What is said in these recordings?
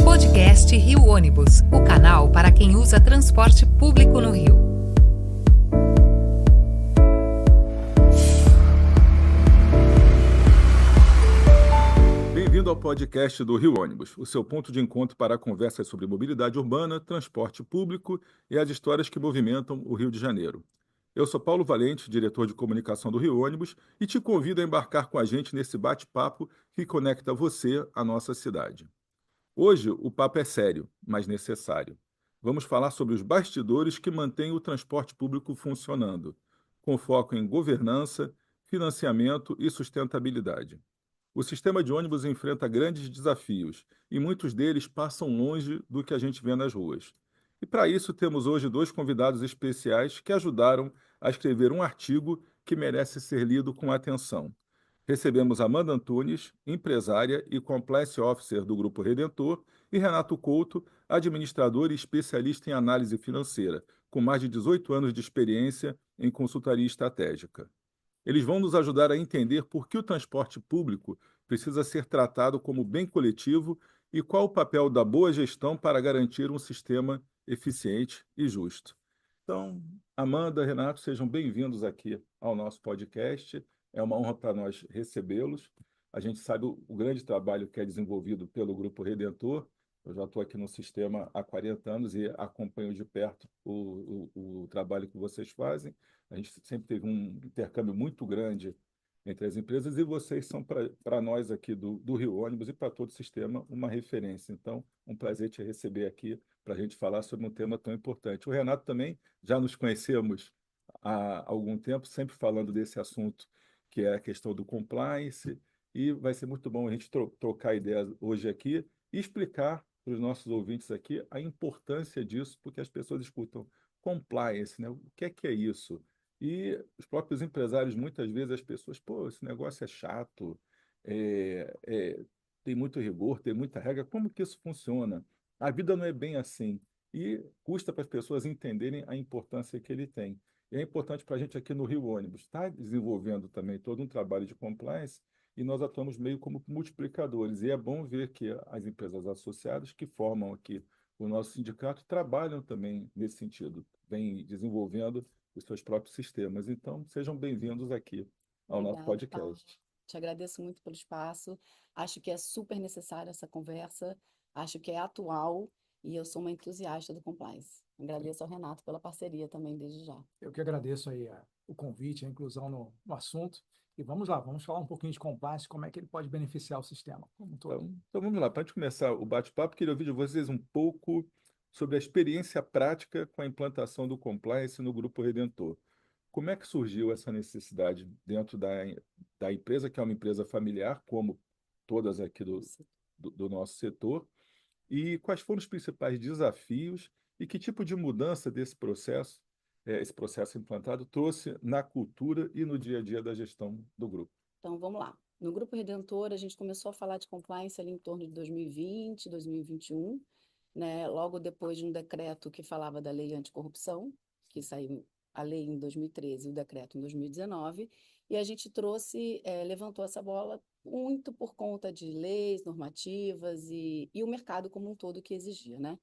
Podcast Rio Ônibus, o canal para quem usa transporte público no Rio. Bem-vindo ao podcast do Rio Ônibus, o seu ponto de encontro para conversas sobre mobilidade urbana, transporte público e as histórias que movimentam o Rio de Janeiro. Eu sou Paulo Valente, diretor de comunicação do Rio Ônibus, e te convido a embarcar com a gente nesse bate-papo que conecta você à nossa cidade. Hoje o papo é sério, mas necessário. Vamos falar sobre os bastidores que mantêm o transporte público funcionando, com foco em governança, financiamento e sustentabilidade. O sistema de ônibus enfrenta grandes desafios e muitos deles passam longe do que a gente vê nas ruas. E para isso temos hoje dois convidados especiais que ajudaram a escrever um artigo que merece ser lido com atenção. Recebemos Amanda Antunes, empresária e compliance officer do Grupo Redentor, e Renato Couto, administrador e especialista em análise financeira, com mais de 18 anos de experiência em consultoria estratégica. Eles vão nos ajudar a entender por que o transporte público precisa ser tratado como bem coletivo e qual o papel da boa gestão para garantir um sistema eficiente e justo. Então, Amanda, Renato, sejam bem-vindos aqui ao nosso podcast. É uma honra para nós recebê-los. A gente sabe o grande trabalho que é desenvolvido pelo Grupo Redentor. Eu já estou aqui no sistema há 40 anos e acompanho de perto o trabalho que vocês fazem. A gente sempre teve um intercâmbio muito grande entre as empresas e vocês são, para nós aqui do Rio Ônibus e para todo o sistema, uma referência. Então, um prazer te receber aqui para a gente falar sobre um tema tão importante. O Renato também, já nos conhecemos há algum tempo, sempre falando desse assunto, que é a questão do compliance, e vai ser muito bom a gente trocar ideias hoje aqui e explicar para os nossos ouvintes aqui a importância disso, porque as pessoas escutam compliance, né? O que é isso? E os próprios empresários, muitas vezes, as pessoas, pô, esse negócio é chato, é, é, tem muito rigor, tem muita regra, como que isso funciona? A vida não é bem assim. E custa para as pessoas entenderem a importância que ele tem. E é importante para a gente aqui no Rio Ônibus estar desenvolvendo também todo um trabalho de compliance e nós atuamos meio como multiplicadores. E é bom ver que as empresas associadas que formam aqui o nosso sindicato trabalham também nesse sentido, vem desenvolvendo os seus próprios sistemas. Então, sejam bem-vindos aqui ao nosso Obrigada, Paulo. podcast. Te agradeço muito pelo espaço. Acho que é super necessária essa conversa. Acho que é atual e eu sou uma entusiasta do compliance. Agradeço ao Renato pela parceria também desde já. Eu que agradeço aí o convite, a inclusão no assunto. E vamos lá, vamos falar um pouquinho de compliance, como é que ele pode beneficiar o sistema como um todo. Então vamos lá, para a gente começar o bate-papo, queria ouvir de vocês um pouco sobre a experiência prática com a implantação do compliance no Grupo Redentor. Como é que surgiu essa necessidade dentro da empresa, que é uma empresa familiar, como todas aqui do nosso setor, e quais foram os principais desafios e que tipo de mudança desse processo, esse processo implantado, trouxe na cultura e no dia a dia da gestão do grupo? Então, vamos lá. No Grupo Redentor, a gente começou a falar de compliance ali em torno de 2020, 2021, né? Logo depois de um decreto que falava da lei anticorrupção, que saiu a lei em 2013 e o decreto em 2019, e a gente levantou essa bola muito por conta de leis, normativas e o mercado como um todo que exigia, né?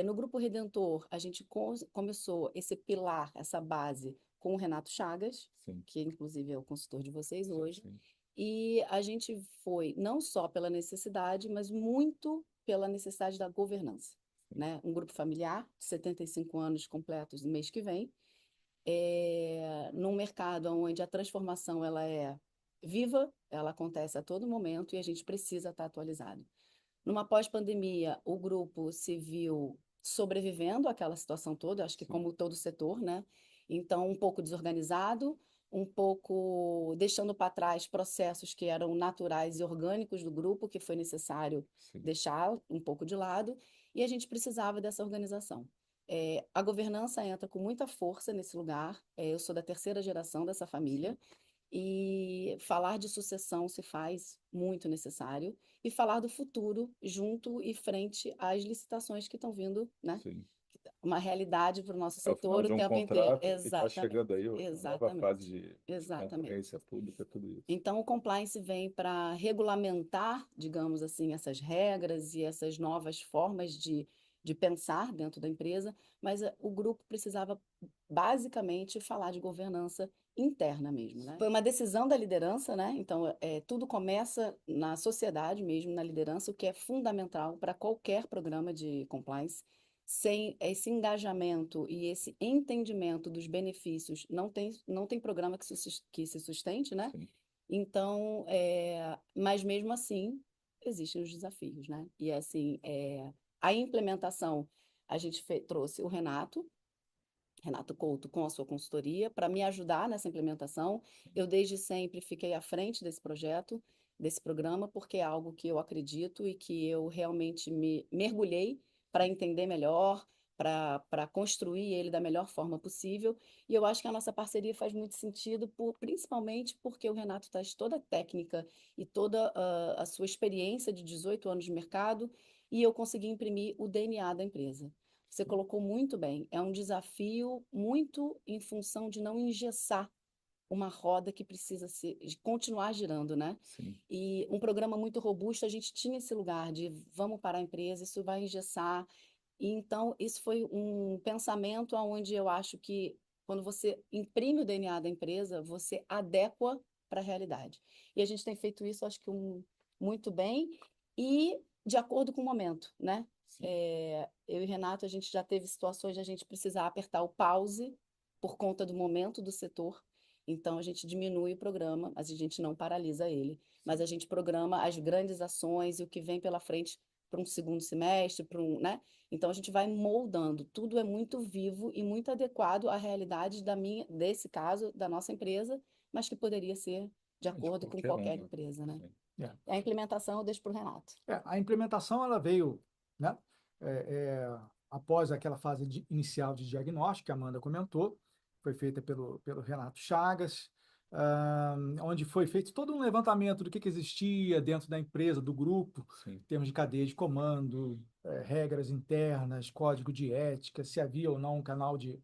No Grupo Redentor, a gente começou esse pilar, essa base, com o Renato Chagas, Sim, que inclusive é o consultor de vocês sim, hoje, sim. e a gente foi não só pela necessidade, mas muito pela necessidade da governança, né? Um grupo familiar, 75 anos completos no mês que vem, num mercado onde a transformação ela é viva, ela acontece a todo momento e a gente precisa estar atualizado. Numa pós-pandemia, o grupo se viu sobrevivendo àquela situação toda, acho que Sim, como todo setor, né? Então, um pouco desorganizado, um pouco deixando para trás processos que eram naturais e orgânicos do grupo, que foi necessário sim. deixar um pouco de lado, e a gente precisava dessa organização. A governança entra com muita força nesse lugar. Eu sou da terceira geração dessa família, e falar de sucessão se faz muito necessário, e falar do futuro junto e frente às licitações que estão vindo, né? Sim. uma realidade para o nosso É o final setor o de um tempo inteiro. contrato e está Exatamente, chegando aí uma nova fase exatamente, de exatamente. concorrência pública, tudo isso. Então, o compliance vem para regulamentar, digamos assim, essas regras e essas novas formas de pensar dentro da empresa, mas o grupo precisava basicamente falar de governança interna mesmo, né? Foi uma decisão da liderança, né? Então, tudo começa na sociedade mesmo, na liderança, o que é fundamental para qualquer programa de compliance. Sem esse engajamento e esse entendimento dos benefícios, não tem programa que se sustente, né? Sim. Então, mas mesmo assim, existem os desafios, né? E assim, a implementação, a gente trouxe o Renato Couto, com a sua consultoria, para me ajudar nessa implementação. Eu, desde sempre, fiquei à frente desse projeto, desse programa, porque é algo que eu acredito e que eu realmente me mergulhei para entender melhor, para construir ele da melhor forma possível. E eu acho que a nossa parceria faz muito sentido, principalmente porque o Renato traz toda a técnica e toda a sua experiência de 18 anos de mercado, e eu consegui imprimir o DNA da empresa. Você colocou muito bem. É um desafio muito em função de não engessar uma roda que precisa de continuar girando, né? Sim. E um programa muito robusto, a gente tinha esse lugar de vamos parar a empresa, isso vai engessar. E então, isso foi um pensamento onde eu acho que quando você imprime o DNA da empresa, você adequa para a realidade. E a gente tem feito isso, acho que muito bem e de acordo com o momento, né? Sim. Eu e Renato, a gente já teve situações de a gente precisar apertar o pause por conta do momento do setor. Então, a gente diminui o programa, mas a gente não paralisa ele. Mas a gente programa as grandes ações e o que vem pela frente para um segundo semestre, né? Então, a gente vai moldando. Tudo é muito vivo e muito adequado à realidade desse caso, da nossa empresa, mas que poderia ser de acordo com qualquer um, empresa, né? sim. A implementação eu deixo para o Renato. A implementação ela veio, né, após aquela fase inicial de diagnóstico que a Amanda comentou, foi feita pelo Renato Chagas, onde foi feito todo um levantamento do que existia dentro da empresa, do grupo, Sim. em termos de cadeia de comando, regras internas, código de ética, se havia ou não um canal de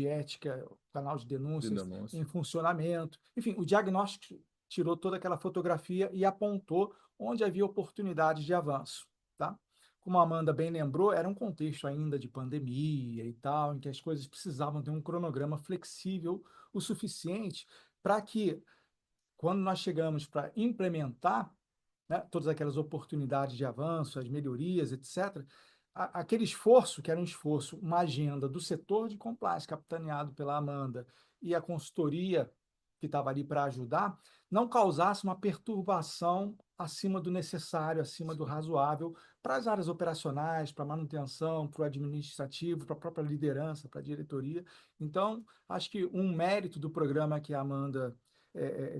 ética, canal de denúncias em funcionamento. Enfim, o diagnóstico tirou toda aquela fotografia e apontou onde havia oportunidades de avanço, tá? Como a Amanda bem lembrou, era um contexto ainda de pandemia e tal, em que as coisas precisavam ter um cronograma flexível o suficiente para que, quando nós chegamos para implementar, né, todas aquelas oportunidades de avanço, as melhorias, etc., aquele esforço, que era um esforço, uma agenda do setor de compliance, capitaneado pela Amanda, e a consultoria que estava ali para ajudar, não causasse uma perturbação acima do necessário, acima do razoável, para as áreas operacionais, para a manutenção, para o administrativo, para a própria liderança, para a diretoria. Então, acho que um mérito do programa que a Amanda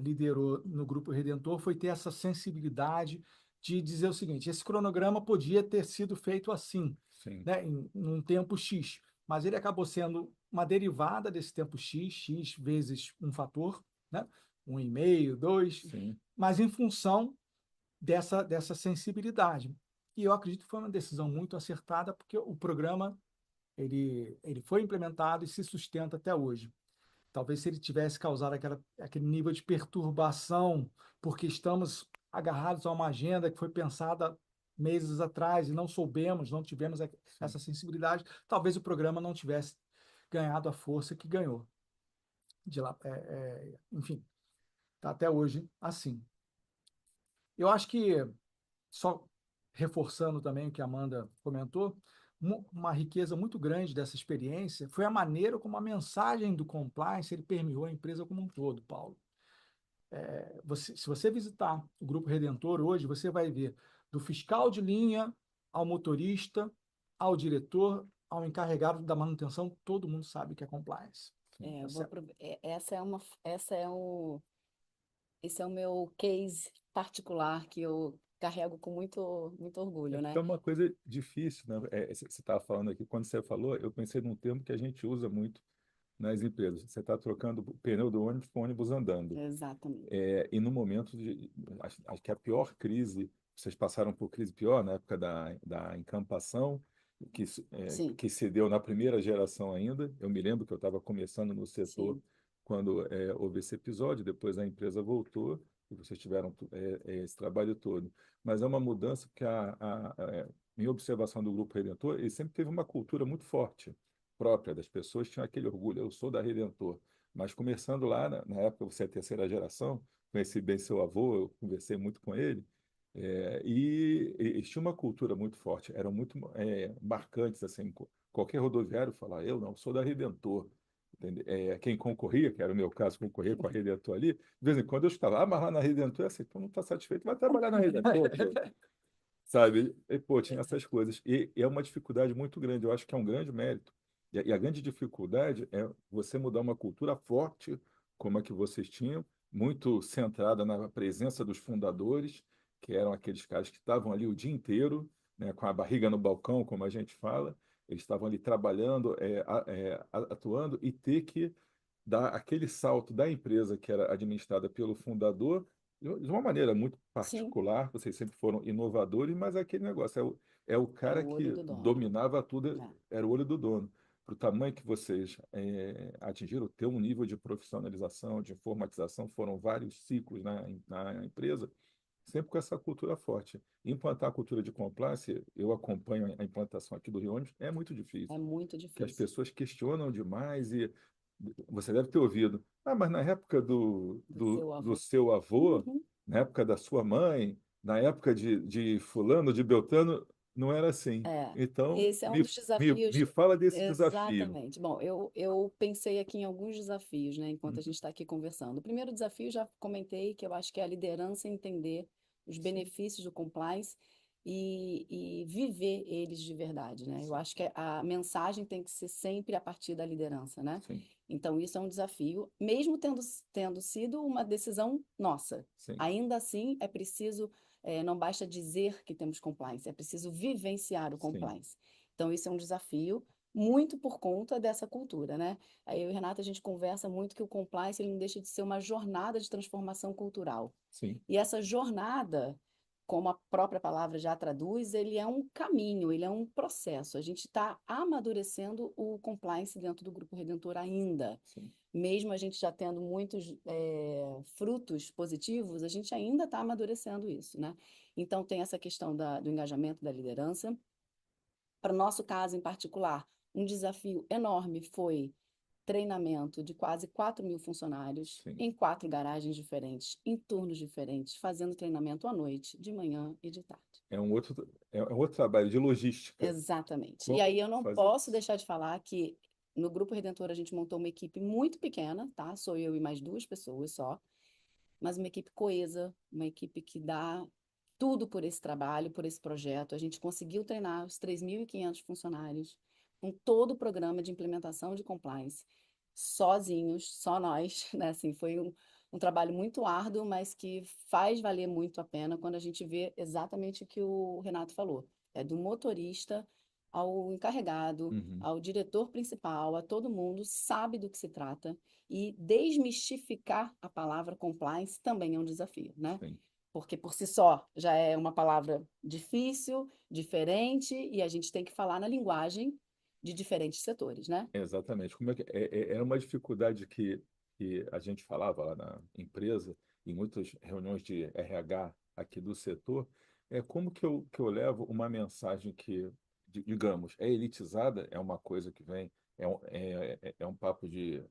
liderou no Grupo Redentor foi ter essa sensibilidade de dizer o seguinte: esse cronograma podia ter sido feito assim, né, em um tempo X, mas ele acabou sendo uma derivada desse tempo X, X vezes um fator, né, 1,5, 2, Sim. mas em função dessa sensibilidade. E eu acredito que foi uma decisão muito acertada, porque o programa ele foi implementado e se sustenta até hoje. Talvez se ele tivesse causado aquele nível de perturbação, porque estamos agarrados a uma agenda que foi pensada meses atrás e não tivemos essa sensibilidade, talvez o programa não tivesse ganhado a força que ganhou. De lá, enfim, está até hoje assim. Eu acho que, só reforçando também o que a Amanda comentou, uma riqueza muito grande dessa experiência foi a maneira como a mensagem do compliance ele permeou a empresa como um todo, Paulo. Se você visitar o Grupo Redentor hoje, você vai ver do fiscal de linha ao motorista, ao diretor, ao encarregado da manutenção, todo mundo sabe que é compliance. Esse é o meu case particular que eu carrego com muito, muito orgulho, né? É uma coisa difícil, né? Você estava falando aqui, quando você falou, eu pensei num termo que a gente usa muito nas empresas. Você está trocando o pneu do ônibus com o ônibus andando. Exatamente. E no momento acho que a pior crise, vocês passaram por crise pior na época da encampação, Sim, que se deu na primeira geração ainda. Eu me lembro que eu estava começando no setor sim, quando houve esse episódio, depois a empresa voltou e vocês tiveram esse trabalho todo. Mas é uma mudança que minha observação do Grupo Redentor, ele sempre teve uma cultura muito forte própria das pessoas, tinham aquele orgulho, eu sou da Redentor. Mas começando lá, na época você é a terceira geração, conheci bem seu avô, eu conversei muito com ele, e tinha uma cultura muito forte, eram muito marcantes, assim, qualquer rodoviário falar, eu não, sou da Redentor. Entende? Quem concorria, que era o meu caso, concorria com a Redentor ali, de vez em quando eu estava, mas lá na Redentor é assim, tu não está satisfeito, vai trabalhar na Redentor, pô. Sabe? E, pô, tinha essas coisas. E é uma dificuldade muito grande, eu acho que é um grande mérito. E a grande dificuldade é você mudar uma cultura forte, como a que vocês tinham, muito centrada na presença dos fundadores, que eram aqueles caras que estavam ali o dia inteiro, né, com a barriga no balcão, como a gente fala, eles estavam ali trabalhando, atuando, e ter que dar aquele salto da empresa que era administrada pelo fundador de uma maneira muito sim, particular. Vocês sempre foram inovadores, mas aquele negócio é o é cara o olho que do dono. dominava tudo, É. era o olho do dono. Para o tamanho que vocês atingiram, ter um nível de profissionalização, de informatização, foram vários ciclos na empresa, sempre com essa cultura forte. Implantar a cultura de compliance, eu acompanho a implantação aqui do Rio Ônibus, é muito É difícil, muito que as difícil. pessoas questionam demais e você deve ter ouvido. Ah, mas na época do, Do do, seu do avô. seu avô, Uhum. na época da sua mãe, na época de fulano, de Beltrano, não era assim. É, Então, esse é um dos desafios. me fala desse desafio. Exatamente. Bom, eu pensei aqui em alguns desafios, né, enquanto a gente Uhum. está aqui conversando. O primeiro desafio, já comentei, que eu acho que é a liderança entender os Sim, benefícios do compliance e viver eles de verdade, né? Eu sim, acho que a mensagem tem que ser sempre a partir da liderança, né? sim, Então, isso é um desafio, mesmo tendo sido uma decisão nossa. sim, Ainda assim, é preciso não basta dizer que temos compliance, é preciso vivenciar o sim, compliance. Então, isso é um desafio muito por conta dessa cultura, né? Aí eu e Renata, a gente conversa muito que o compliance ele não deixa de ser uma jornada de transformação cultural. sim, E essa jornada, como a própria palavra já traduz, ele é um caminho, ele é um processo. A gente está amadurecendo o compliance dentro do Grupo Redentor ainda. sim. Mesmo a gente já tendo muitos frutos positivos, a gente ainda está amadurecendo isso, né? Então, tem essa questão do engajamento da liderança. Para o nosso caso em particular, um desafio enorme foi treinamento de quase 4.000 funcionários Sim. em 4 garagens diferentes, em turnos diferentes, fazendo treinamento à noite, de manhã e de tarde. É um outro trabalho de logística. Exatamente. E aí eu não Fazer posso isso. deixar de falar que no Grupo Redentor a gente montou uma equipe muito pequena, tá? Sou eu e mais 2 pessoas só, mas uma equipe coesa, uma equipe que dá tudo por esse trabalho, por esse projeto. A gente conseguiu treinar os 3.500 funcionários com todo o programa de implementação de compliance, sozinhos, só nós, né? Assim, foi um trabalho muito árduo, mas que faz valer muito a pena quando a gente vê exatamente o que o Renato falou. É do motorista ao encarregado, Uhum. ao diretor principal, a todo mundo sabe do que se trata. E desmistificar a palavra compliance também é um desafio, né? Sim. Porque por si só já é uma palavra difícil, diferente, e a gente tem que falar na linguagem de diferentes setores, né? Exatamente. Como era uma dificuldade que a gente falava lá na empresa, em muitas reuniões de RH aqui do setor, como que eu levo uma mensagem que, digamos, é elitizada, é uma coisa que vem, é um papo de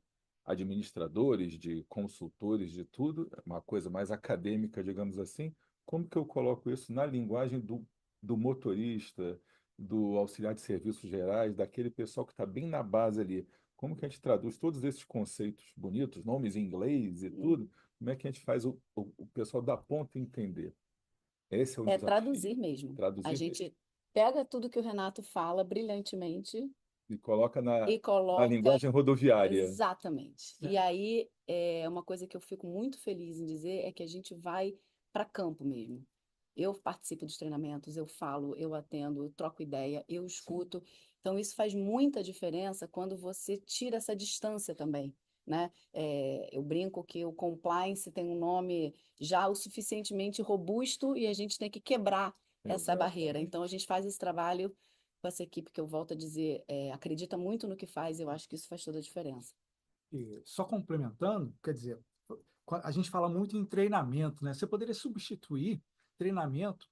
administradores, de consultores, de tudo, é uma coisa mais acadêmica, digamos assim. Como que eu coloco isso na linguagem do motorista, do auxiliar de serviços gerais, daquele pessoal que está bem na base ali? Como que a gente traduz todos esses conceitos bonitos, nomes em inglês e Hum. tudo? Como é que a gente faz o pessoal da ponta entender? Esse é o É desafio. traduzir mesmo. A Traduzir mesmo. gente pega tudo que o Renato fala brilhantemente E coloca na, e na coloca linguagem rodoviária. exatamente. E aí, uma coisa que eu fico muito feliz em dizer é que a gente vai para campo mesmo. Eu participo dos treinamentos, eu falo, eu atendo, eu troco ideia, eu Sim, escuto. Então, isso faz muita diferença quando você tira essa distância também, né? Eu brinco que o compliance tem um nome já o suficientemente robusto e a gente tem que quebrar essa barreira. exatamente. Então, a gente faz esse trabalho com essa equipe que eu volto a dizer, acredita muito no que faz, eu acho que isso faz toda a diferença. E só complementando, quer dizer, a gente fala muito em treinamento, né? Você poderia substituir treinamento,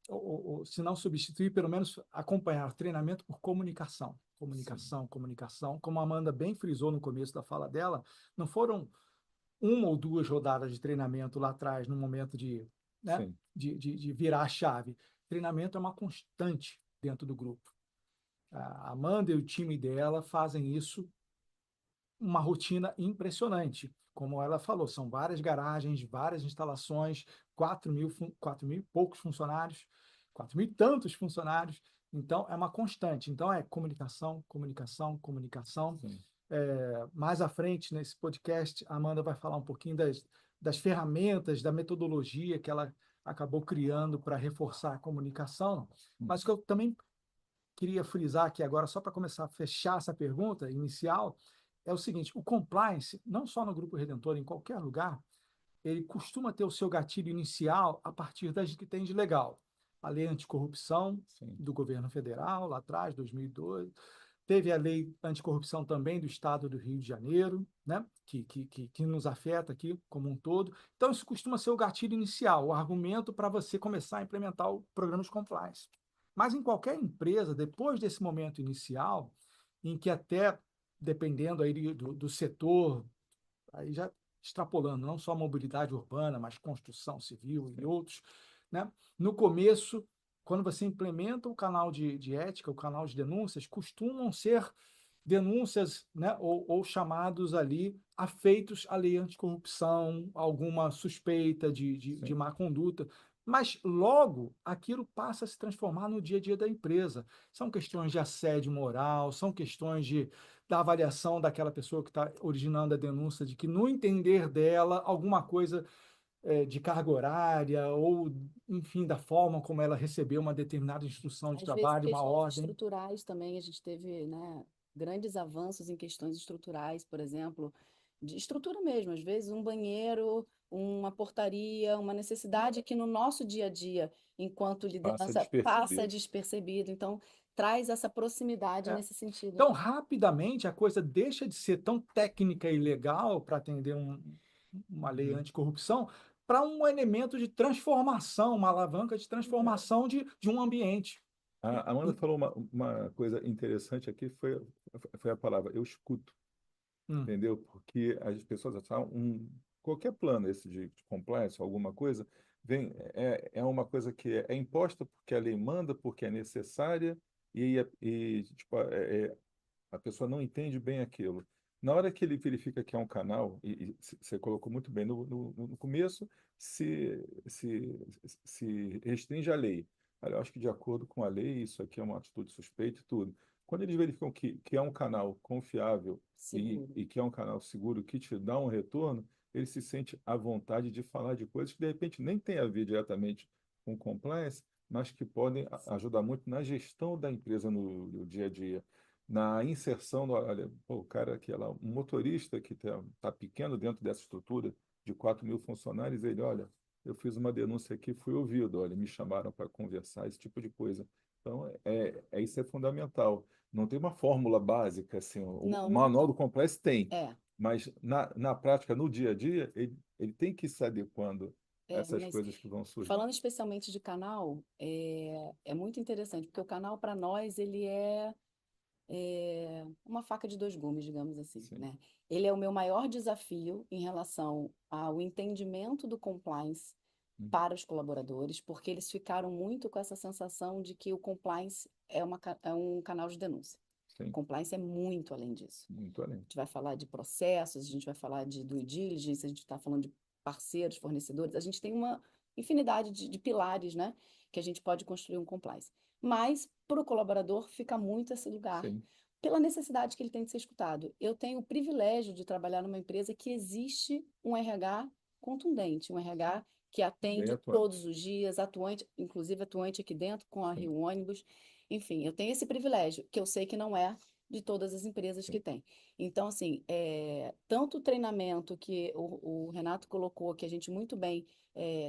ou se não substituir, pelo menos acompanhar treinamento por comunicação. Comunicação, comunicação. Como a Amanda bem frisou no começo da fala dela, não foram uma ou duas rodadas de treinamento lá atrás, no momento de, né, de virar a chave. Treinamento é uma constante dentro do grupo. A Amanda e o time dela fazem isso uma rotina impressionante. Como ela falou, são várias garagens, várias instalações, 4 mil e poucos funcionários, 4 mil e tantos funcionários. Então, é uma constante. Então, é comunicação, comunicação, comunicação. Mais à frente, nesse podcast, a Amanda vai falar um pouquinho das ferramentas, da metodologia que ela acabou criando para reforçar a comunicação. Mas o que eu também queria frisar aqui agora, só para começar a fechar essa pergunta inicial, é o seguinte: o compliance, não só no Grupo Redentor, em qualquer lugar, ele costuma ter o seu gatilho inicial a partir das que tem de legal. A lei anticorrupção do governo federal, lá atrás, 2002. Teve a lei anticorrupção também do Estado do Rio de Janeiro, né? que nos afeta aqui como um todo. Então, isso costuma ser o gatilho inicial, o argumento para você começar a implementar o programa de compliance. Mas em qualquer empresa, depois desse momento inicial, em que até, dependendo aí do setor, aí já extrapolando, não só mobilidade urbana, mas construção civil e outros, né? No começo, quando você implementa o canal de ética, o canal de denúncias, costumam ser denúncias, né, ou chamados ali afeitos à lei anticorrupção, alguma suspeita de má conduta, mas logo aquilo passa a se transformar no dia a dia da empresa. São questões de assédio moral, são questões da avaliação daquela pessoa que está originando a denúncia, de que, no entender dela, alguma coisa de carga horária ou, enfim, da forma como ela recebeu uma determinada instrução de Às vezes, trabalho, uma questões ordem. estruturais também, a gente teve, né, grandes avanços em questões estruturais, por exemplo, de estrutura mesmo, às vezes um banheiro, uma portaria, uma necessidade que no nosso dia a dia, enquanto liderança, passa despercebido. Então, traz essa proximidade nesse sentido. Então, rapidamente, a coisa deixa de ser tão técnica e legal para atender uma lei anticorrupção para um elemento de transformação, uma alavanca de transformação de um ambiente. A Amanda falou uma coisa interessante aqui, foi a palavra eu escuto, entendeu? Porque as pessoas acham qualquer plano esse de compliance, alguma coisa, é uma coisa que é imposta porque a lei manda, porque é necessária, tipo, a pessoa não entende bem aquilo. Na hora que ele verifica que é um canal, e você colocou muito bem no começo, se restringe à lei. Olha, eu acho que de acordo com a lei, isso aqui é uma atitude suspeita e tudo. Quando eles verificam que é um canal confiável e que é um canal seguro, que te dá um retorno, ele se sente à vontade de falar de coisas que, de repente, nem tem a ver diretamente com compliance, mas que podem ajudar muito na gestão da empresa no dia a dia, na inserção. Olha, pô, o cara que é lá, um motorista que tá pequeno dentro dessa estrutura de 4 mil funcionários, ele, olha, eu fiz uma denúncia aqui, fui ouvido, olha, me chamaram para conversar, esse tipo de coisa. Então, isso é fundamental. Não tem uma fórmula básica, assim, o manual do compliance tem, mas na prática, no dia a dia, ele tem que ir se adequando a essas coisas que vão surgir. Falando especialmente de canal, é muito interessante, porque o canal, para nós, ele é uma faca de dois gumes, digamos assim, né? Ele é o meu maior desafio em relação ao entendimento do compliance para os colaboradores, porque eles ficaram muito com essa sensação de que o compliance é um canal de denúncia. O compliance é muito além disso. Muito além. A gente vai falar de processos, a gente vai falar de due diligence, a gente está falando de parceiros, fornecedores, a gente tem uma infinidade de pilares, né, que a gente pode construir um compliance. Mas, para o colaborador, fica muito esse lugar, pela necessidade que ele tem de ser escutado. Eu tenho o privilégio de trabalhar numa empresa que existe um RH contundente, um RH que atende todos os dias, inclusive atuante aqui dentro com a Rio Ônibus. Enfim, eu tenho esse privilégio, que eu sei que não é de todas as empresas que Sim, tem. Então, assim, tanto o treinamento que o Renato colocou, que a gente muito bem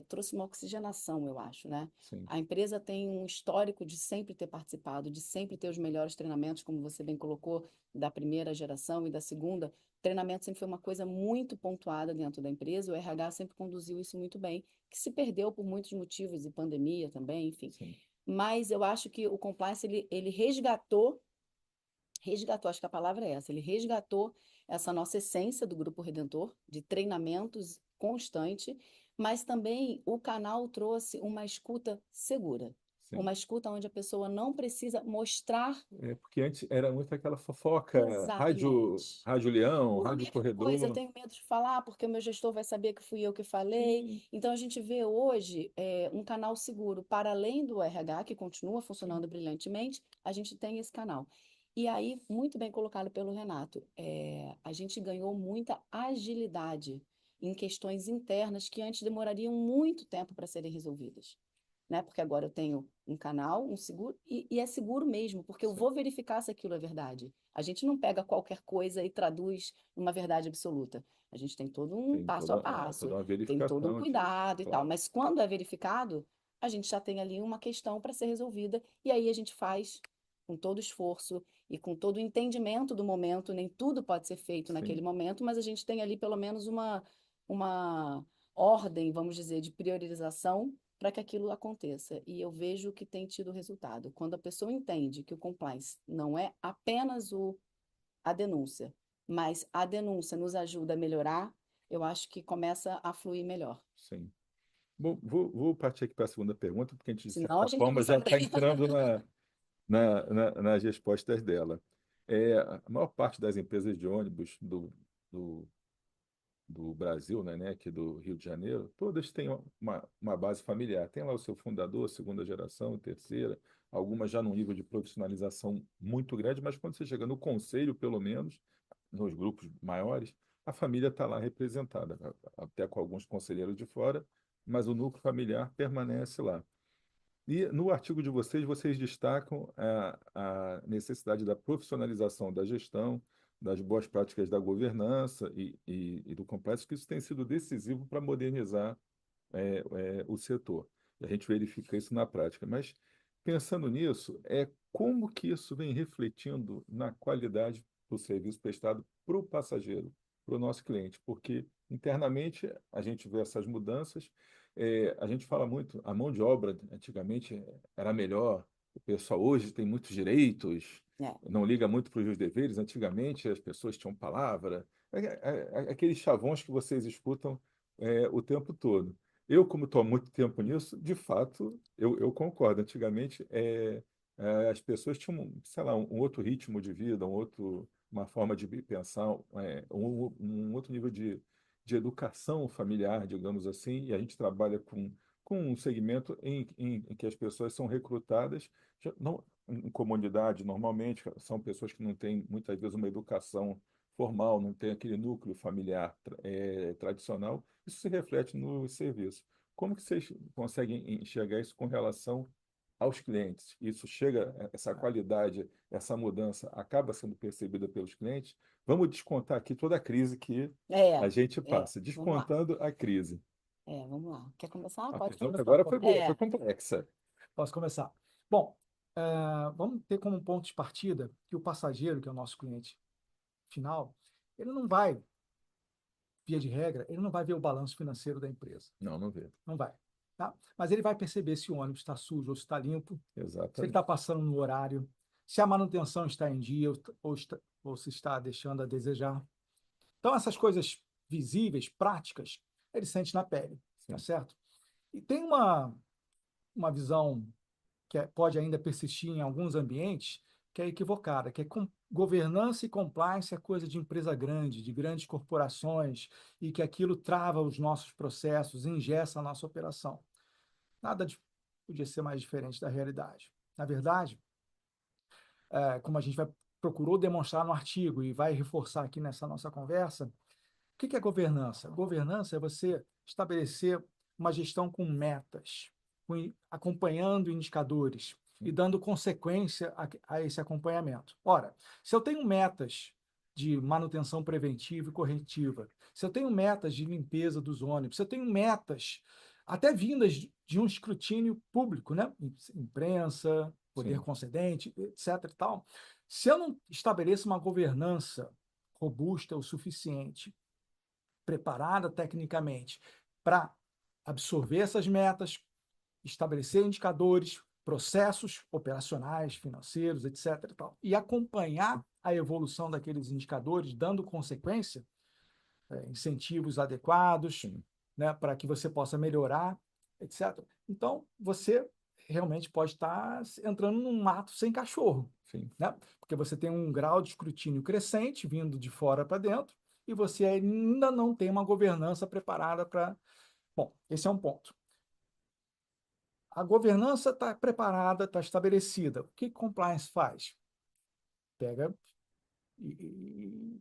trouxe uma oxigenação, eu acho, né? sim, A empresa tem um histórico de sempre ter participado, de sempre ter os melhores treinamentos, como você bem colocou, da primeira geração e da segunda. Treinamento sempre foi uma coisa muito pontuada dentro da empresa, o RH sempre conduziu isso muito bem, que se perdeu por muitos motivos, e pandemia também, enfim. sim, Mas eu acho que o compliance, ele resgatou, acho que a palavra é essa, ele resgatou essa nossa essência do Grupo Redentor, de treinamentos constante, mas também o canal trouxe uma escuta segura, sim. uma escuta onde a pessoa não precisa mostrar Porque antes era muito aquela fofoca, exatamente. rádio Leão, rádio Qualquer coisa, eu Corredor. tenho medo de falar, porque o meu gestor vai saber que fui eu que falei. Sim, Então, a gente vê hoje um canal seguro, para além do RH, que continua sim, funcionando brilhantemente, a gente tem esse canal. E aí, muito bem colocado pelo Renato, a gente ganhou muita agilidade em questões internas que antes demorariam muito tempo para serem resolvidas, né? Porque agora eu tenho um canal, um seguro, e é seguro mesmo, porque eu sim. vou verificar se aquilo é verdade. A gente não pega qualquer coisa e traduz numa verdade absoluta. A gente tem todo um Tem passo a toda passo, uma tem todo um verificação aqui, cuidado e tal. claro. Mas quando é verificado, a gente já tem ali uma questão para ser resolvida, e aí a gente faz com todo esforço e com todo o entendimento do momento. Nem tudo pode ser feito naquele Sim, momento, mas a gente tem ali pelo menos uma ordem, vamos dizer, de priorização para que aquilo aconteça. E eu vejo que tem tido resultado. Quando a pessoa entende que o compliance não é apenas a denúncia, mas a denúncia nos ajuda a melhorar, eu acho que começa a fluir melhor. sim. Bom, vou partir aqui para a segunda pergunta, porque a gente, de Senão a certa gente não forma, já sai está daí. entrando nas respostas dela. A maior parte das empresas de ônibus do, do Brasil, né, aqui do Rio de Janeiro, todas têm uma base familiar. Tem lá o seu fundador, segunda geração, terceira, algumas já num nível de profissionalização muito grande, mas quando você chega no conselho, pelo menos, nos grupos maiores, a família está lá representada, até com alguns conselheiros de fora, mas o núcleo familiar permanece lá. E no artigo de vocês, vocês destacam a necessidade da profissionalização da gestão, das boas práticas da governança e do complexo, que isso tem sido decisivo para modernizar o setor. E a gente verifica isso na prática. Mas, pensando nisso, como que isso vem refletindo na qualidade do serviço prestado para o passageiro, para o nosso cliente? Porque, internamente, a gente vê essas mudanças. A gente fala muito, a mão de obra antigamente era melhor, o pessoal hoje tem muitos direitos, É, não liga muito para os seus deveres. Antigamente as pessoas tinham palavra, aqueles chavões que vocês escutam o tempo todo. Eu, como estou há muito tempo nisso, de fato, eu concordo. Antigamente, as pessoas tinham, sei lá, um outro ritmo de vida, uma forma de pensar, um outro nível de educação familiar, digamos assim, e a gente trabalha com um segmento em que as pessoas são recrutadas, não, em comunidade, normalmente, são pessoas que não têm, muitas vezes, uma educação formal, não tem aquele núcleo familiar tradicional, isso se reflete no serviço. Como que vocês conseguem enxergar isso com relação aos clientes? Isso chega, essa qualidade, essa mudança acaba sendo percebida pelos clientes? Vamos descontar aqui toda a crise que a gente passa, vamos lá. descontando a crise. Vamos lá. Quer começar? A Pode pergunta começar. agora foi boa, foi complexa. Posso começar? Bom, vamos ter como ponto de partida que o passageiro, que é o nosso cliente final, ele não vai, via de regra, ele não vai ver o balanço financeiro da empresa. Não, não vê. Não vai. Tá? Mas ele vai perceber se o ônibus está sujo ou se está limpo, se ele está Exatamente. passando no horário, se a manutenção está em dia ou se está deixando a desejar. Então, essas coisas visíveis, práticas, ele sente na pele, tá Sim, certo? E tem uma visão que pode ainda persistir em alguns ambientes, que é equivocada, que é governança e compliance é coisa de empresa grande, de grandes corporações, e que aquilo trava os nossos processos, engessa a nossa operação. Nada podia ser mais diferente da realidade. Na verdade, como a gente procurou demonstrar no artigo e vai reforçar aqui nessa nossa conversa, o que é governança? Governança é você estabelecer uma gestão com metas, acompanhando indicadores, e dando consequência a esse acompanhamento. Ora, se eu tenho metas de manutenção preventiva e corretiva, se eu tenho metas de limpeza dos ônibus, se eu tenho metas até vindas de um escrutínio público, né? Imprensa, poder Sim. concedente, etc. e tal. Se eu não estabeleço uma governança robusta o suficiente, preparada tecnicamente para absorver essas metas, estabelecer indicadores, processos operacionais, financeiros, etc. e tal, e acompanhar a evolução daqueles indicadores, dando consequência, incentivos adequados, né, para que você possa melhorar, etc. Então, você realmente pode estar entrando num mato sem cachorro, Sim. né? Porque você tem um grau de escrutínio crescente vindo de fora para dentro e você ainda não tem uma governança preparada para... Bom, esse é um ponto. A governança está preparada, está estabelecida. O que compliance faz? Pega e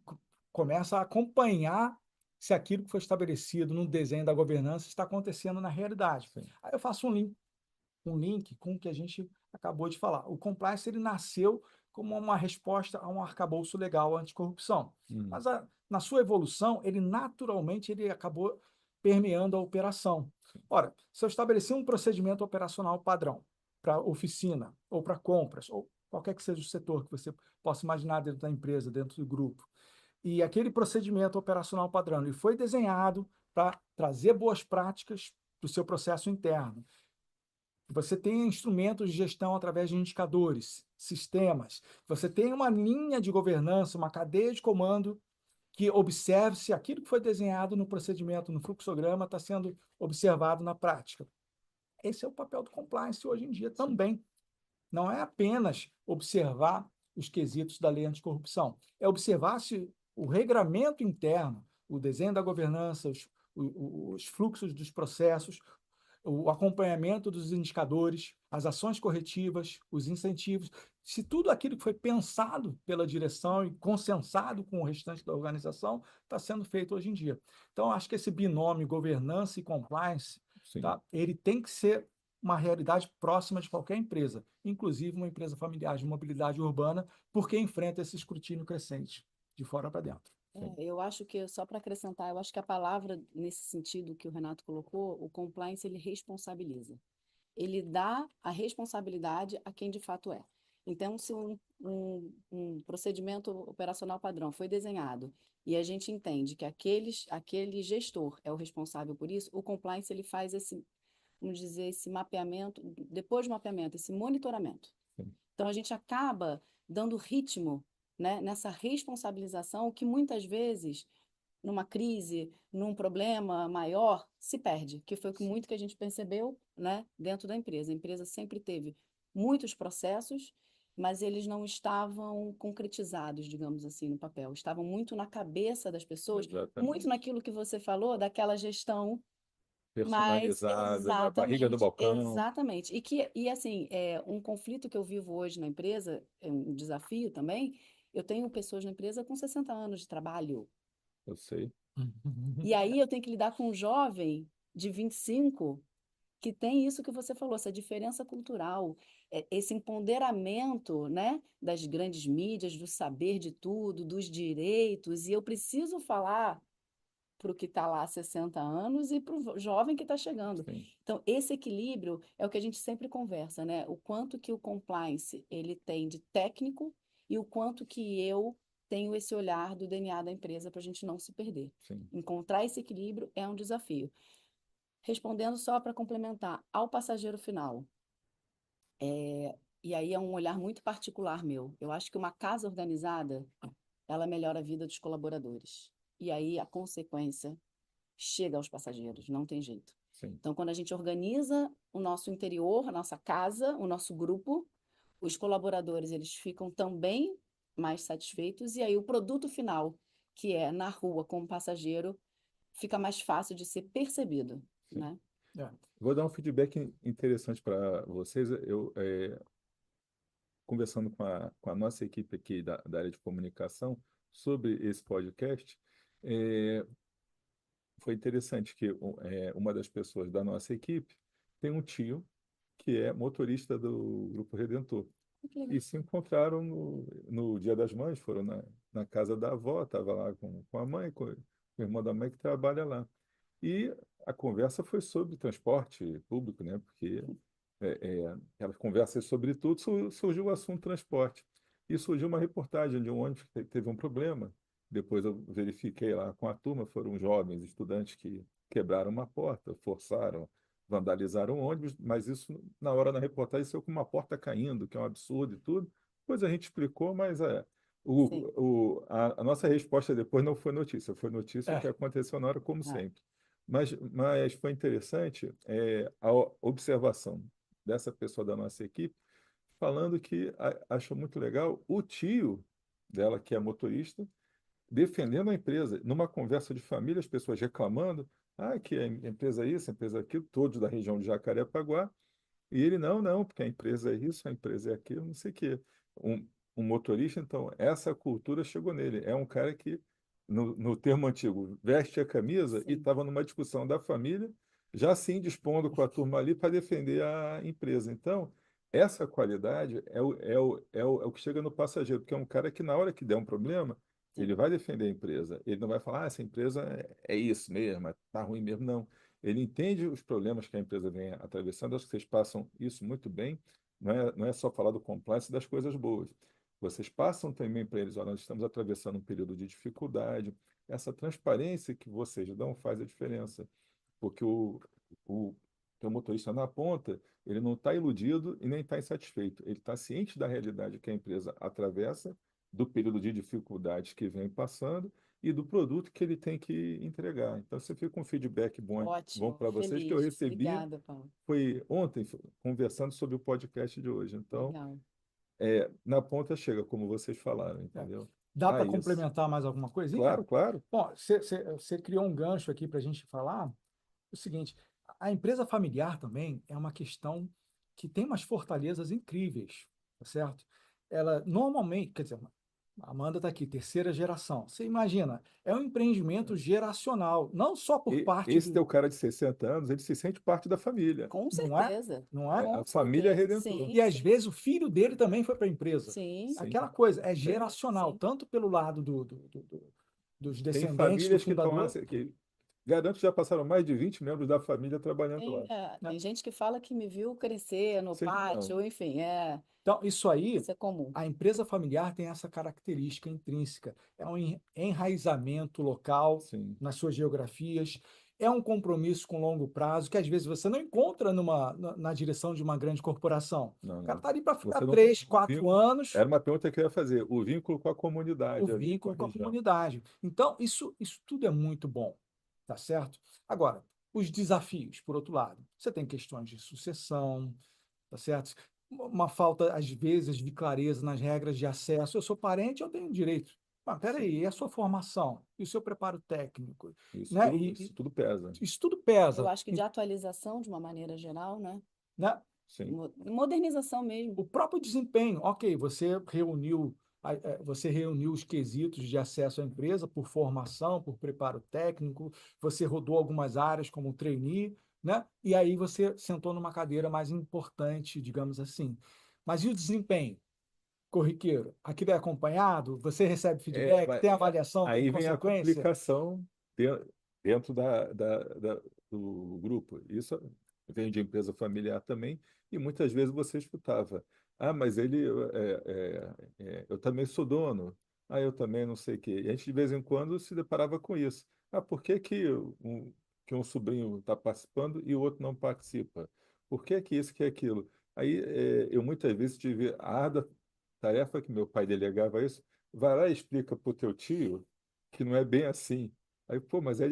começa a acompanhar se aquilo que foi estabelecido no desenho da governança está acontecendo na realidade. Sim. Aí eu faço um link com o que a gente acabou de falar. O compliance ele nasceu como uma resposta a um arcabouço legal anticorrupção. Mas na sua evolução, ele naturalmente ele acabou permeando a operação. Ora, se eu estabelecer um procedimento operacional padrão para oficina, ou para compras, ou qualquer que seja o setor que você possa imaginar dentro da empresa, dentro do grupo, e aquele procedimento operacional padrão ele foi desenhado para trazer boas práticas para o seu processo interno. Você tem instrumentos de gestão através de indicadores, sistemas. Você tem uma linha de governança, uma cadeia de comando que observe se aquilo que foi desenhado no procedimento, no fluxograma, está sendo observado na prática. Esse é o papel do compliance hoje em dia também. Não é apenas observar os quesitos da lei anticorrupção, é observar se o regramento interno, o desenho da governança, os fluxos dos processos, o acompanhamento dos indicadores, as ações corretivas, os incentivos, se tudo aquilo que foi pensado pela direção e consensado com o restante da organização está sendo feito hoje em dia. Então, acho que esse binômio governança e compliance, tá, ele tem que ser uma realidade próxima de qualquer empresa, inclusive uma empresa familiar de mobilidade urbana, porque enfrenta esse escrutínio crescente de fora para dentro. Eu acho que, só para acrescentar, eu acho que a palavra, nesse sentido que o Renato colocou, o compliance, ele responsabiliza. Ele dá a responsabilidade a quem de fato é. Então, se um procedimento operacional padrão foi desenhado e a gente entende que aquele gestor é o responsável por isso, o compliance ele faz esse, vamos dizer, esse mapeamento, depois do mapeamento, esse monitoramento. Então, a gente acaba dando ritmo, né, nessa responsabilização que muitas vezes, numa crise, num problema maior, se perde, que foi muito que a gente percebeu, né, dentro da empresa. A empresa sempre teve muitos processos, mas eles não estavam concretizados, digamos assim, no papel. Estavam muito na cabeça das pessoas, muito naquilo que você falou, daquela gestão mais personalizada, na barriga do balcão. exatamente. E assim, um conflito que eu vivo hoje na empresa, é um desafio também. Eu tenho pessoas na empresa com 60 anos de trabalho. Eu sei. E aí eu tenho que lidar com um jovem de 25 que tem isso que você falou, essa diferença cultural, esse empoderamento, né, das grandes mídias, do saber de tudo, dos direitos, e eu preciso falar para o que está lá há 60 anos e para o jovem que está chegando. Sim. Então, esse equilíbrio é o que a gente sempre conversa, né? O quanto que o compliance ele tem de técnico e o quanto que eu tenho esse olhar do DNA da empresa para a gente não se perder. Sim. Encontrar esse equilíbrio é um desafio. Respondendo só para complementar, ao passageiro final, e aí é um olhar muito particular meu. Eu acho que uma casa organizada, ela melhora a vida dos colaboradores. E aí a consequência chega aos passageiros, não tem jeito. Sim. Então, quando a gente organiza o nosso interior, a nossa casa, o nosso grupo, os colaboradores eles ficam também mais satisfeitos e aí o produto final, que é na rua com o passageiro, fica mais fácil de ser percebido, né? Vou dar um feedback interessante para vocês. Eu, conversando com a nossa equipe aqui da área de comunicação sobre esse podcast, foi interessante que uma das pessoas da nossa equipe tem um tio que é motorista do Grupo Redentor. Que legal. E se encontraram no Dia das Mães, foram na casa da avó, estava lá com a mãe, com o irmão da mãe que trabalha lá. E a conversa foi sobre transporte público, né? Porque aquelas conversas sobre tudo, surgiu o assunto transporte. E surgiu uma reportagem de um ônibus que teve um problema. Depois eu verifiquei lá com a turma, foram jovens estudantes que quebraram uma porta, forçaram, vandalizaram o ônibus, mas isso, na hora da reportagem, saiu com uma porta caindo, que é um absurdo e tudo. Depois a gente explicou, mas Sim. a nossa resposta depois não foi notícia, foi notícia o que É. aconteceu na hora, como Ah. sempre. Mas foi interessante a observação dessa pessoa da nossa equipe, falando que achou muito legal o tio dela, que é motorista, defendendo a empresa. Numa conversa de família, as pessoas reclamando, que a empresa é isso, a empresa é aquilo, todos da região de Jacarepaguá, e ele, não, porque a empresa é isso, a empresa é aquilo, não sei o quê. Um motorista, então, essa cultura chegou nele. É um cara que, no termo antigo, veste a camisa e Sim. estava numa discussão da família, já se indispondo com a turma ali para defender a empresa. Então, essa qualidade é o que chega no passageiro, porque é um cara que, na hora que der um problema, Sim. ele vai defender a empresa. Ele não vai falar, essa empresa é isso mesmo, está ruim mesmo, não. Ele entende os problemas que a empresa vem atravessando. Acho que vocês passam isso muito bem. Não é só falar do compliance das coisas boas. Vocês passam também para eles, olha, nós estamos atravessando um período de dificuldade. Essa transparência que vocês dão faz a diferença. Porque o teu motorista na ponta, ele não está iludido e nem está insatisfeito. Ele está ciente da realidade que a empresa atravessa, do período de dificuldades que vem passando e do produto que ele tem que entregar. Então, você fica com um feedback bom Ótimo, para vocês, que eu feliz. recebi, Obrigada, Paulo. foi ontem, conversando sobre o podcast de hoje. Então, Legal. na ponta chega, como vocês falaram, entendeu? Dá para Isso. complementar mais alguma coisinha? Claro, claro. Bom, você criou um gancho aqui para a gente falar o seguinte: a empresa familiar também é uma questão que tem umas fortalezas incríveis, tá certo? Ela normalmente, quer dizer, a Amanda está aqui, terceira geração. Você imagina, é um empreendimento geracional, não só por parte Esse do. teu cara de 60 anos, ele se sente parte da família. Com Não é? certeza. Não é? Com A família é certeza. redentor. Sim, E às sim, vezes o filho dele também foi para a empresa. sim. Sim. Aquela coisa, é geracional, Sim. tanto pelo lado dos Tem descendentes do famílias que estão lá, fundador. que garanto que já passaram mais de 20 membros da família trabalhando lá. Tem gente que fala que me viu crescer no Vocês pátio, não. enfim, Então, isso aí, isso é comum. a empresa familiar tem essa característica intrínseca. É um enraizamento local Sim. nas suas geografias, é um compromisso com longo prazo que às vezes você não encontra na direção de uma grande corporação. Não, O cara não. está ali para ficar Você não 3, tem 4 vínculo. anos, Era uma pergunta que eu ia fazer. O vínculo com a o comunidade ali, vínculo com a região. comunidade. Então, isso tudo é muito bom, tá certo? Agora, os desafios, por outro lado, você tem questões de sucessão, tá certo? Uma falta, às vezes, de clareza nas regras de acesso. Eu sou parente, eu tenho direito. Mas peraí, e a sua formação? E o seu preparo técnico? Isso Né? tudo, isso tudo pesa. Isso tudo Eu pesa, acho que de atualização, de uma maneira geral, né? né? Sim. Modernização mesmo. O próprio desempenho, ok, você reuniu os quesitos de acesso à empresa por formação, por preparo técnico, você rodou algumas áreas como trainee, né? E aí você sentou numa cadeira mais importante, digamos assim. Mas e o desempenho corriqueiro? Aquilo é acompanhado? Você recebe feedback? Tem avaliação? Tem Aí vem a consequência? complicação dentro do grupo. Isso vem de empresa familiar também, e muitas vezes você escutava, mas eu também sou dono, eu também não sei o quê. E a gente de vez em quando se deparava com isso. Por que que um sobrinho está participando e o outro não participa? Por que que isso, que aquilo? Aí eu muitas vezes tive a árdua tarefa que meu pai delegava isso, vai lá e explica para o teu tio que não é bem assim. Aí, pô, mas é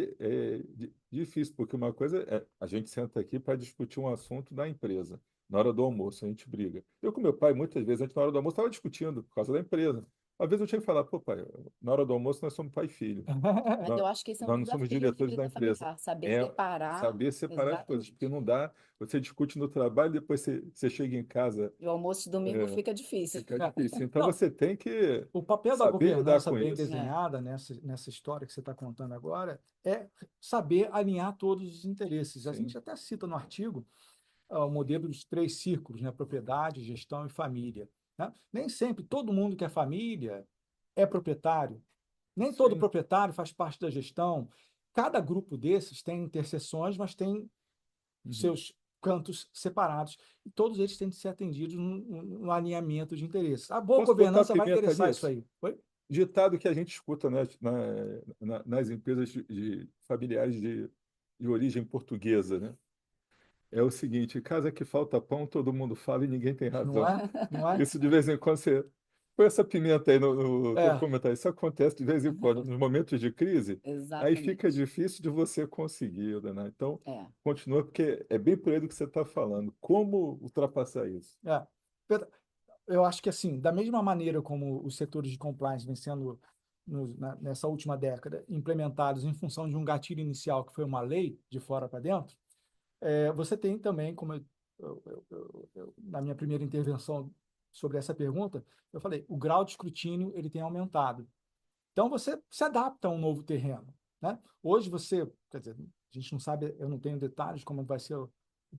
difícil, porque uma coisa é a gente senta aqui para discutir um assunto da empresa. Na hora do almoço, a gente briga. Eu com meu pai, muitas vezes, a gente na hora do almoço estava discutindo por causa da empresa. Às vezes eu tinha que falar, pô, pai, na hora do almoço nós somos pai e filho. Mas Nós, eu acho que isso é um nós não somos desafio de diretores da vida empresa. familiar, saber É separar. saber separar as coisas, Exatamente. porque não dá. Você discute no trabalho, depois você chega em casa, E o almoço de domingo fica difícil. fica difícil. Então Não, você tem que o papel da saber lidar governança com bem isso. desenhada nessa história que você está contando agora é saber alinhar todos os interesses. A Sim. gente até cita no artigo o modelo dos 3 círculos, né? Propriedade, gestão e família, né? Nem sempre todo mundo que é família é proprietário, nem todo Sim. proprietário faz parte da gestão. Cada grupo desses tem interseções, mas tem seus cantos separados, e todos eles têm de ser atendidos no alinhamento de interesses. A boa Posso botar governança vai pimenta interessar isso nisso? aí. Oi? Ditado que a gente escuta nas empresas familiares de origem portuguesa, né? É o seguinte: casa que falta pão, todo mundo fala e ninguém tem Não razão. é? Não é? Isso de vez em quando você põe essa pimenta aí no teu É, comentário. Isso acontece de vez em quando, nos momentos de crise, aí fica Exatamente. difícil de você conseguir, né? Então, É. continua, porque é bem por aí do que você está falando. Como ultrapassar isso? é. Pedro, eu acho que, assim, da mesma maneira como os setores de compliance vêm sendo, nessa última década, implementados em função de um gatilho inicial, que foi uma lei de fora para dentro, você tem também, como na minha primeira intervenção sobre essa pergunta, eu falei, o grau de escrutínio ele tem aumentado. Então, você se adapta a um novo terreno, né? Hoje você, quer dizer, a gente não sabe, eu não tenho detalhes de como vai ser o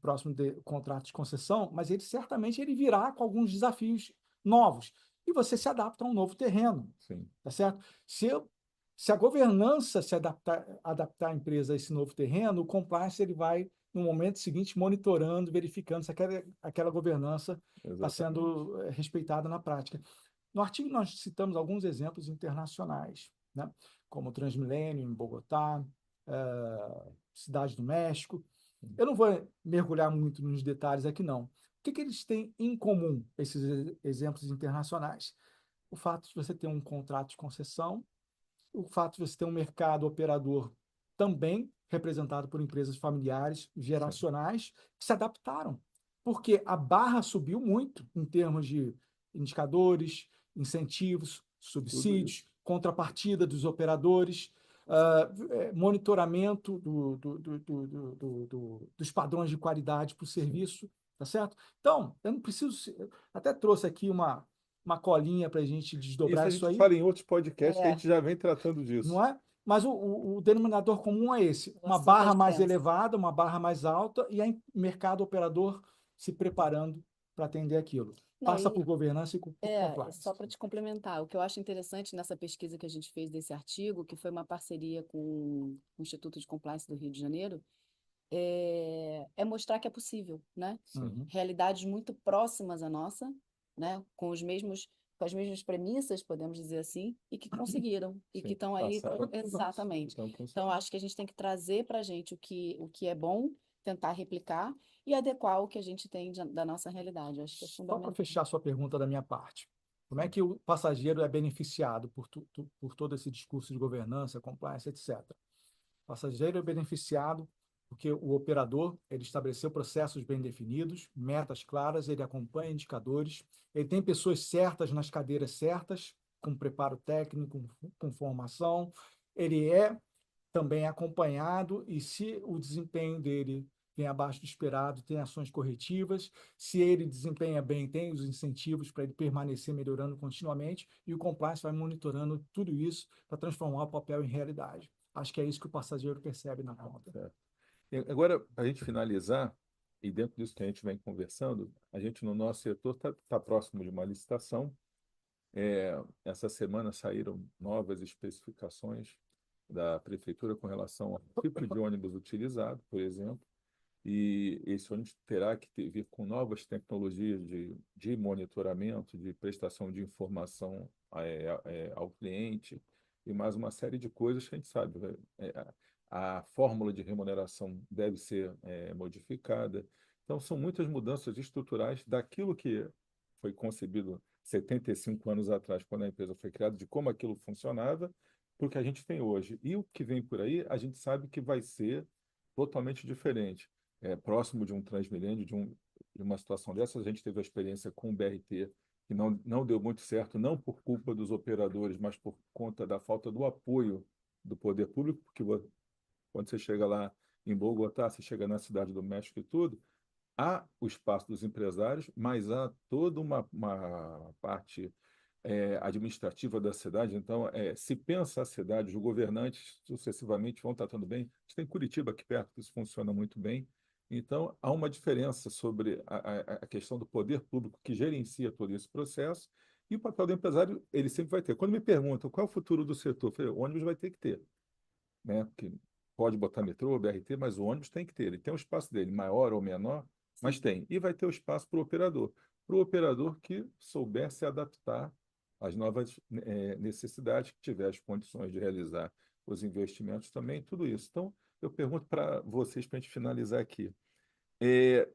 próximo contrato de concessão, mas ele certamente ele virá com alguns desafios novos. E você se adapta a um novo terreno, Sim. tá certo? Se a governança se adaptar a empresa a esse novo terreno, o compliance ele vai, no momento seguinte, monitorando, verificando se aquela governança está Exatamente. sendo respeitada na prática. No artigo, nós citamos alguns exemplos internacionais, né? Como o Transmilênio, em Bogotá, Cidade do México. Eu não vou mergulhar muito nos detalhes aqui, não. O que eles têm em comum, esses exemplos internacionais? O fato de você ter um contrato de concessão, o fato de você ter um mercado operador também representado por empresas familiares, geracionais, que se adaptaram, porque a barra subiu muito em termos de indicadores, incentivos, Tudo isso. subsídios, contrapartida dos operadores, monitoramento dos padrões de qualidade para o serviço, tá certo? Então, eu não preciso. Até trouxe aqui uma colinha para a gente Isso desdobrar a isso gente aí, fala em outros podcasts que a É, gente já vem tratando disso. não é? Mas o denominador comum é esse: o uma assunto é barra mais extenso. elevada, uma barra mais alta, e aí mercado operador se preparando para atender aquilo. Não, Passa e por governança e por só compliance. para te complementar, o que eu acho interessante nessa pesquisa que a gente fez desse artigo, que foi uma parceria com o Instituto de Compliance do Rio de Janeiro, é mostrar que é possível, né? Uhum. Realidades muito próximas à nossa, né? Com as mesmas premissas, podemos dizer assim, e que conseguiram, e que Sim. estão aí. Passaram. Exatamente. Então, Então, acho que a gente tem que trazer para a gente o que é bom, tentar replicar e adequar o que a gente tem da nossa realidade. Eu acho que é Só para fundamental. fechar a sua pergunta da minha parte, como é que o passageiro é beneficiado por todo esse discurso de governança, compliance, etc.? O passageiro é beneficiado porque o operador ele estabeleceu processos bem definidos, metas claras, ele acompanha indicadores, ele tem pessoas certas nas cadeiras certas, com preparo técnico, com formação, ele é também acompanhado e se o desempenho dele vem abaixo do esperado, tem ações corretivas, se ele desempenha bem, tem os incentivos para ele permanecer melhorando continuamente e o compliance vai monitorando tudo isso para transformar o papel em realidade. Acho que é isso que o passageiro percebe na ponta. certo. E agora, para a gente finalizar, e dentro disso que a gente vem conversando, a gente no nosso setor está próximo de uma licitação. Essa semana saíram novas especificações da prefeitura com relação ao tipo de ônibus utilizado, por exemplo, e esse ônibus terá que vir com novas tecnologias de monitoramento, de prestação de informação ao cliente e mais uma série de coisas que a gente sabe. A fórmula de remuneração deve ser modificada. Então, são muitas mudanças estruturais daquilo que foi concebido 75 anos atrás, quando a empresa foi criada, de como aquilo funcionava, para o que a gente tem hoje. E o que vem por aí, a gente sabe que vai ser totalmente diferente. Próximo de um Transmilênio, de uma situação dessa, a gente teve a experiência com o BRT, que não deu muito certo, não por culpa dos operadores, mas por conta da falta do apoio do poder público, porque quando você chega lá em Bogotá, você chega na Cidade do México e tudo, há o espaço dos empresários, mas há toda uma parte administrativa da cidade. Então, se pensa a cidade, os governantes sucessivamente vão tratando bem. A gente tem Curitiba aqui perto, que isso funciona muito bem. Então, há uma diferença sobre a questão do poder público que gerencia todo esse processo e o papel do empresário, ele sempre vai ter. Quando me perguntam qual é o futuro do setor, eu falei, o ônibus vai ter que ter, né? Porque pode botar metrô, BRT, mas o ônibus tem que ter. Ele tem o espaço dele, maior ou menor, mas tem. E vai ter o espaço para o operador que souber se adaptar às novas necessidades, que tiver as condições de realizar os investimentos também, tudo isso. Então, eu pergunto para vocês, para a gente finalizar aqui. É,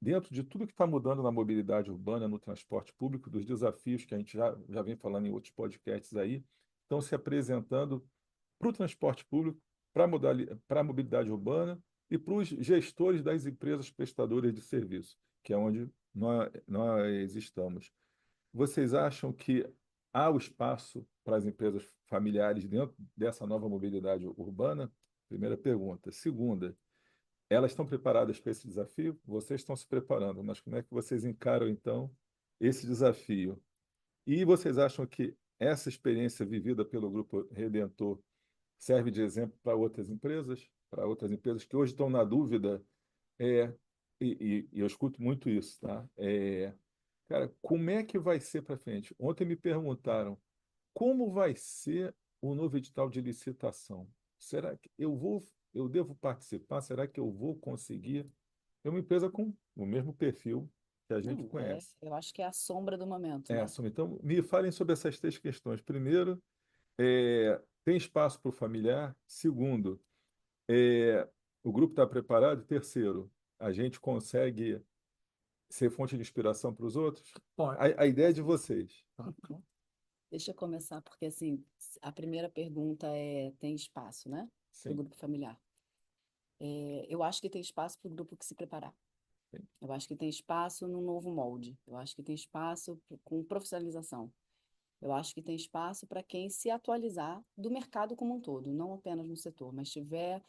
dentro de tudo que está mudando na mobilidade urbana, no transporte público, dos desafios que a gente já vem falando em outros podcasts aí, estão se apresentando para o transporte público, para a mobilidade urbana e para os gestores das empresas prestadoras de serviço, que é onde nós estamos. Vocês acham que há o espaço para as empresas familiares dentro dessa nova mobilidade urbana? Primeira pergunta. Segunda, elas estão preparadas para esse desafio? Vocês estão se preparando, mas como é que vocês encaram, então, esse desafio? E vocês acham que essa experiência vivida pelo Grupo Redentor serve de exemplo para outras empresas que hoje estão na dúvida, é, e eu escuto muito isso, tá? Cara, como é que vai ser para frente? Ontem me perguntaram como vai ser o novo edital de licitação. Será que eu devo participar? Será que eu vou conseguir? É uma empresa com o mesmo perfil que a gente Não, conhece. eu acho que é a sombra do momento, né? Então, me falem sobre essas três questões. Primeiro, tem espaço para o familiar? Segundo, o grupo está preparado? Terceiro, a gente consegue ser fonte de inspiração para os outros? Bom, A ideia é de vocês. Deixa eu começar, porque assim, a primeira pergunta é, tem espaço, né? Para o Sim, grupo familiar. Eu acho que tem espaço para o grupo que se preparar. sim, Eu acho que tem espaço no novo molde. Eu acho que tem espaço com profissionalização. Eu acho que tem espaço para quem se atualizar do mercado como um todo, não apenas no setor, mas estiver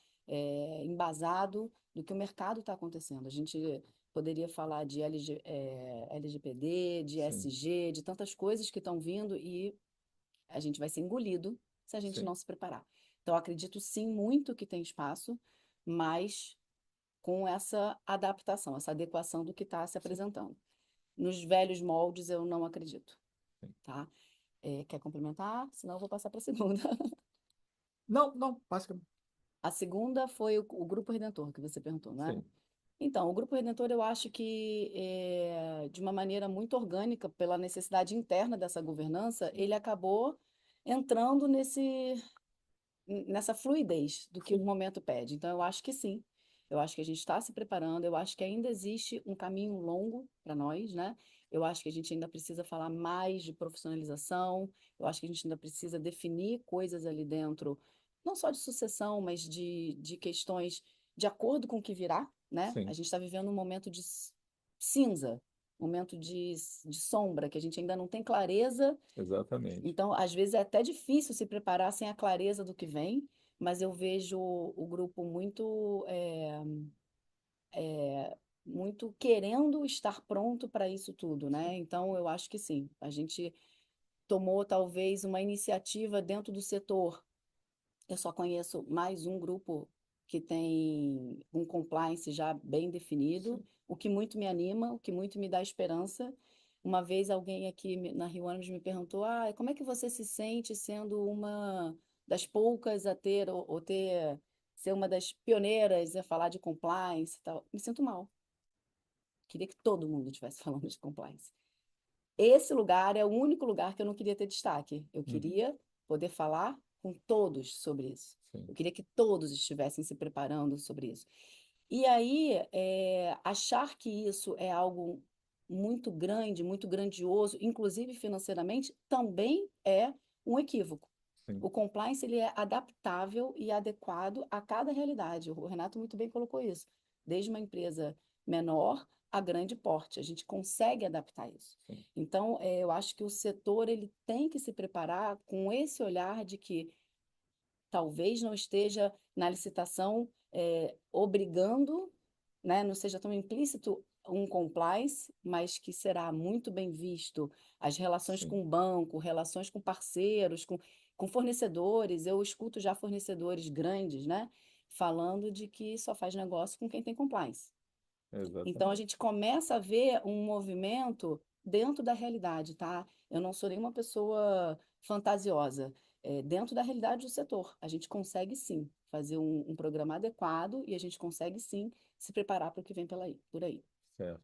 embasado do que o mercado está acontecendo. A gente poderia falar de LGPD, de sim, SG, de tantas coisas que estão vindo e a gente vai ser engolido se a gente sim, não se preparar. Então, acredito sim muito que tem espaço, mas com essa adaptação, essa adequação do que está se sim, apresentando. Nos velhos moldes, eu não acredito, sim. tá? Quer complementar? Senão eu vou passar para a segunda. não, não, basicamente. A segunda foi o Grupo Redentor, que você perguntou, não é? Sim. Então, o Grupo Redentor, eu acho que, de uma maneira muito orgânica, pela necessidade interna dessa governança, ele acabou entrando nessa fluidez do que o momento pede. Então, eu acho que sim. Eu acho que a gente está se preparando, eu acho que ainda existe um caminho longo para nós, né? Eu acho que a gente ainda precisa falar mais de profissionalização, eu acho que a gente ainda precisa definir coisas ali dentro, não só de sucessão, mas de questões de acordo com o que virá, né? A Sim, gente está vivendo um momento de cinza, momento de sombra, que a gente ainda não tem clareza. exatamente. Então, às vezes é até difícil se preparar sem a clareza do que vem, mas eu vejo o grupo muito querendo estar pronto para isso tudo, né? Então, eu acho que sim. A gente tomou talvez uma iniciativa dentro do setor. Eu só conheço mais um grupo que tem um compliance já bem definido, o que muito me anima, o que muito me dá esperança. Uma vez alguém aqui na Rio Ônibus me perguntou: como é que você se sente sendo uma das poucas a ter, ser uma das pioneiras a falar de compliance e tal? Me sinto mal. Queria que todo mundo estivesse falando de compliance. Esse lugar é o único lugar que eu não queria ter destaque. Eu Uhum. queria poder falar com todos sobre isso. Sim, Eu queria que todos estivessem se preparando sobre isso. E aí, achar que isso é algo muito grande, muito grandioso, inclusive financeiramente, também é um equívoco. sim, O compliance ele é adaptável e adequado a cada realidade. O Renato muito bem colocou isso. Desde uma empresa menor a grande porte, a gente consegue adaptar isso. sim, Então, eu acho que o setor ele tem que se preparar com esse olhar de que talvez não esteja na licitação obrigando, né, não seja tão implícito um compliance, mas que será muito bem visto as relações sim, com o banco, relações com parceiros, com fornecedores. Eu escuto já fornecedores grandes, né, falando de que só faz negócio com quem tem compliance. Então, a Exatamente. gente começa a ver um movimento dentro da realidade, tá? Eu não sou nenhuma pessoa fantasiosa. Dentro da realidade do setor, a gente consegue sim fazer um programa adequado e a gente consegue sim se preparar para o que vem por aí. Certo.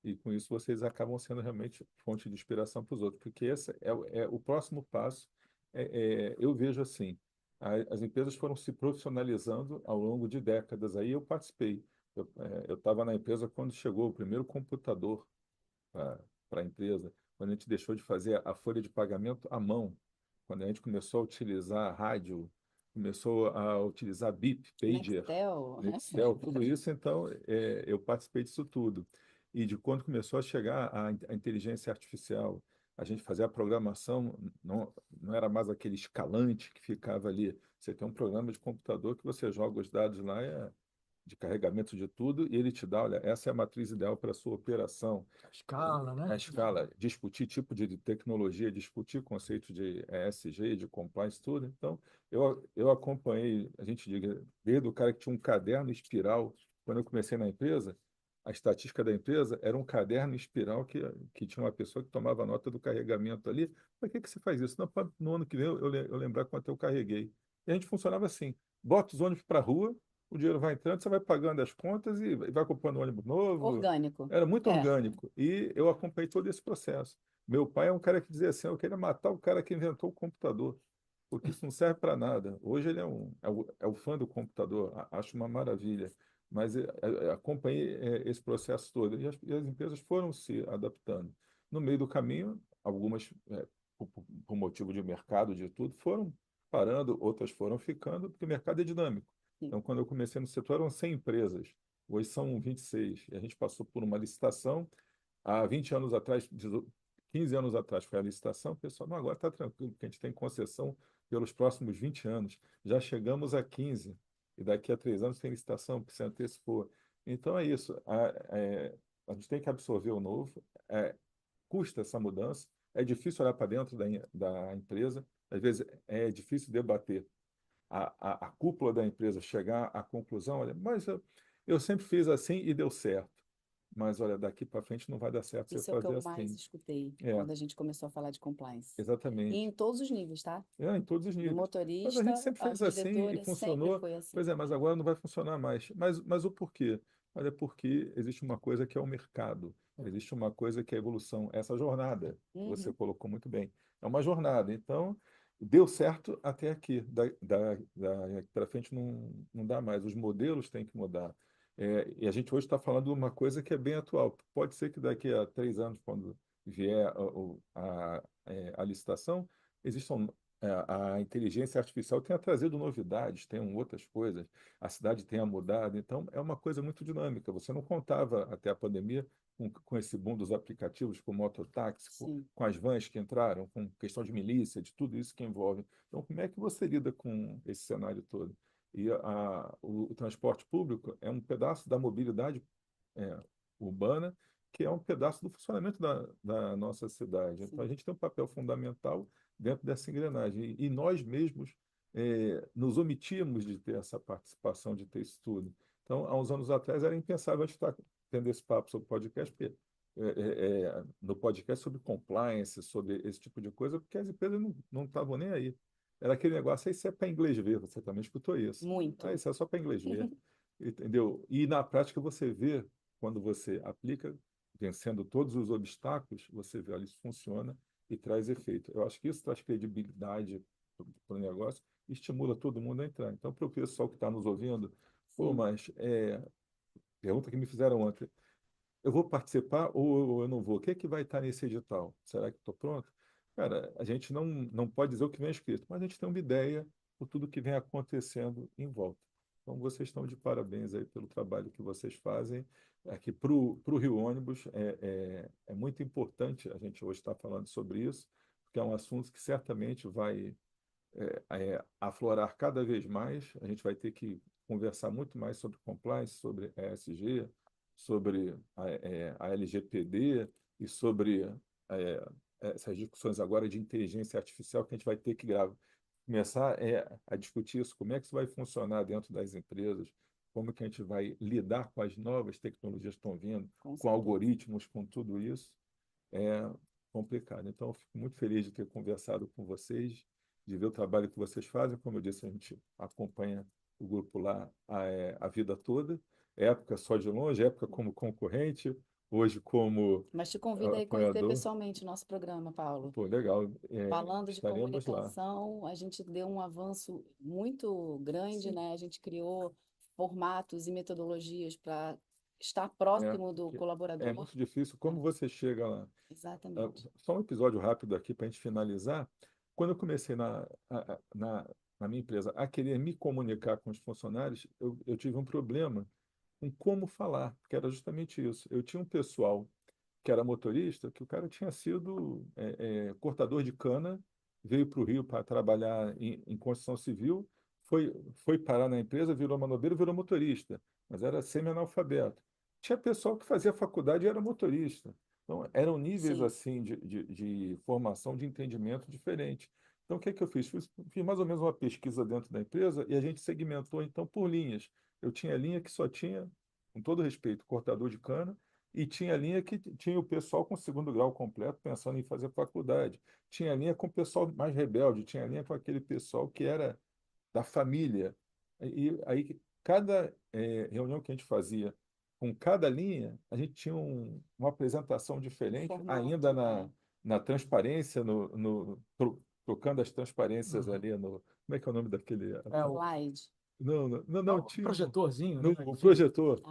E com isso vocês acabam sendo realmente fonte de inspiração para os outros, porque esse é o próximo passo. Eu vejo assim, as empresas foram se profissionalizando ao longo de décadas. Aí eu participei. Eu estava na empresa quando chegou o primeiro computador para a empresa, quando a gente deixou de fazer a folha de pagamento à mão, quando a gente começou a utilizar rádio, começou a utilizar BIP, pager, Nextel, né? Nextel, tudo isso. Então, eu participei disso tudo. E de quando começou a chegar a inteligência artificial, a gente fazia a programação, não era mais aquele escalante que ficava ali. Você tem um programa de computador que você joga os dados lá, de carregamento de tudo, e ele te dá, olha, essa é a matriz ideal para a sua operação. A escala, né? A escala, discutir tipo de tecnologia, discutir conceito de ESG, de compliance, tudo. Então, eu acompanhei, a gente diga, desde o cara que tinha um caderno espiral. Quando eu comecei na empresa, a estatística da empresa era um caderno espiral que tinha uma pessoa que tomava nota do carregamento ali. Por que você faz isso? Não, no ano que vem eu lembrar quanto eu carreguei. E a gente funcionava assim: bota os ônibus para a rua, o dinheiro vai entrando, você vai pagando as contas e vai comprando um ônibus novo. Orgânico. Era muito É. orgânico. E eu acompanhei todo esse processo. Meu pai é um cara que dizia assim: eu queria matar o cara que inventou o computador, porque isso não serve para nada. Hoje ele é o fã do computador, acho uma maravilha. Mas acompanhei esse processo todo. E as empresas foram se adaptando. No meio do caminho, algumas, por motivo de mercado, de tudo, foram parando, outras foram ficando, porque o mercado é dinâmico. Sim. Então, quando eu comecei no setor, eram 100 empresas. Hoje são 26. E a gente passou por uma licitação. Há 20 anos atrás, 15 anos atrás foi a licitação. O pessoal, não, agora está tranquilo, porque a gente tem concessão pelos próximos 20 anos. Já chegamos a 15. E daqui a 3 anos tem licitação, porque se antecipou. Então é isso. A gente tem que absorver o novo. Custa essa mudança. É difícil olhar para dentro da empresa. Às vezes é difícil debater a cúpula da empresa chegar à conclusão: olha, mas eu sempre fiz assim e deu certo. Mas olha, daqui para frente não vai dar certo você Isso é o que fazer eu mais assim. escutei É, quando a gente começou a falar de compliance. E em exatamente. todos os níveis, tá? Em todos os Do níveis. Mas a gente motorista sempre ao fez assim e diretor, sempre funcionou. foi assim. Pois é, mas agora não vai funcionar mais. Mas o porquê? Olha, porque existe uma coisa que é o mercado. Existe uma coisa que é a evolução. Essa jornada, que você Uhum. colocou muito bem, é uma jornada. Então, deu certo até aqui. Daqui para frente não dá mais. Os modelos têm que mudar. E a gente hoje está falando de uma coisa que é bem atual. Pode ser que daqui a 3 anos, quando vier a licitação, existam a inteligência artificial tenha trazido novidades, tenham outras coisas, a cidade tenha mudado. Então, é uma coisa muito dinâmica. Você não contava até a pandemia com esse boom dos aplicativos, com o mototáxi, Sim. com as vans que entraram, com questão de milícia, de tudo isso que envolve. Então, como é que você lida com esse cenário todo? E o transporte público é um pedaço da mobilidade é, urbana, que é um pedaço do funcionamento da nossa cidade. Então, a Sim. gente tem um papel fundamental dentro dessa engrenagem. E nós mesmos nos omitimos de ter essa participação, de ter isso tudo. Então, há uns anos atrás, era impensável a gente estar tendo esse papo sobre podcast, porque, no podcast sobre compliance, sobre esse tipo de coisa, porque as empresas não estavam nem aí. Era aquele negócio: isso é para inglês ver, você também escutou isso. Muito. Isso é só para inglês ver. Entendeu? E na prática você vê, quando você aplica, vencendo todos os obstáculos, você vê: olha, isso funciona e traz efeito. Eu acho que isso traz credibilidade para o negócio e estimula todo mundo a entrar. Então, para o pessoal que está nos ouvindo, pô, Sim. mas pergunta que me fizeram ontem: eu vou participar ou eu não vou? O que é que vai estar nesse edital? Será que estou pronto? Cara, a gente não pode dizer o que vem escrito, mas a gente tem uma ideia por tudo que vem acontecendo em volta. Então, vocês estão de parabéns aí pelo trabalho que vocês fazem. Aqui para o Rio Ônibus é muito importante a gente hoje estar falando sobre isso, porque é um assunto que certamente vai aflorar cada vez mais. A gente vai ter que conversar muito mais sobre compliance, sobre ESG, sobre a LGPD e sobre essas discussões agora de inteligência artificial, que a gente vai ter que começar a discutir isso, como é que isso vai funcionar dentro das empresas, como que a gente vai lidar com as novas tecnologias que estão vindo, com algoritmos, com tudo isso, é complicado. Então, eu fico muito feliz de ter conversado com vocês, de ver o trabalho que vocês fazem. Como eu disse, a gente acompanha o grupo lá a vida toda, época só de longe, época como concorrente, hoje como Mas te convido a conhecer pessoalmente o nosso programa, Paulo. Pô, legal. Falando de Estaremos comunicação, lá. a gente deu um avanço muito grande, né? A gente criou formatos e metodologias para estar próximo do colaborador. É muito difícil. Como você chega lá? Exatamente. Só um episódio rápido aqui para a gente finalizar. Quando eu comecei na minha empresa a querer me comunicar com os funcionários, eu tive um problema com como falar, porque era justamente isso. Eu tinha um pessoal que era motorista, que o cara tinha sido cortador de cana, veio para o Rio para trabalhar em construção civil, foi parar na empresa, virou manobrista, virou motorista, mas era semi-analfabeto. Tinha pessoal que fazia faculdade e era motorista. Então, eram níveis assim de formação, de entendimento diferente. Então, o que é que eu fiz? Fiz mais ou menos uma pesquisa dentro da empresa e a gente segmentou, então, por linhas. Eu tinha linha que só tinha, com todo respeito, cortador de cana, e tinha linha que tinha o pessoal com segundo grau completo, pensando em fazer faculdade. Tinha linha com o pessoal mais rebelde, tinha linha com aquele pessoal que era da família. E aí, cada reunião que a gente fazia, com cada linha, a gente tinha uma apresentação diferente, ainda na transparência, trocando as transparências ali no... Como é que é o nome daquele... Slide. Não, tinha... Projetorzinho, né? O projetor.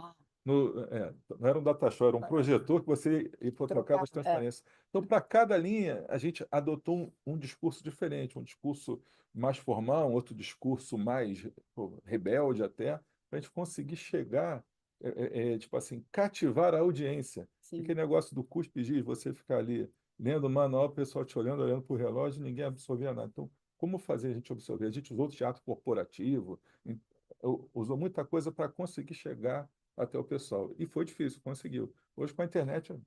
Não era um data show, era um projetor que você trocava as transparências. Então, para cada linha, a gente adotou um discurso diferente, um discurso mais formal, um outro discurso mais rebelde até, para a gente conseguir chegar, tipo assim, cativar a audiência. Aquele negócio do cuspe-giz, você ficar ali lendo o manual, o pessoal te olhando para o relógio, ninguém absorvia nada. Então, como fazer a gente absorver? A gente usou o teatro corporativo, usou muita coisa para conseguir chegar até o pessoal. E foi difícil, conseguiu. Hoje, com a internet, é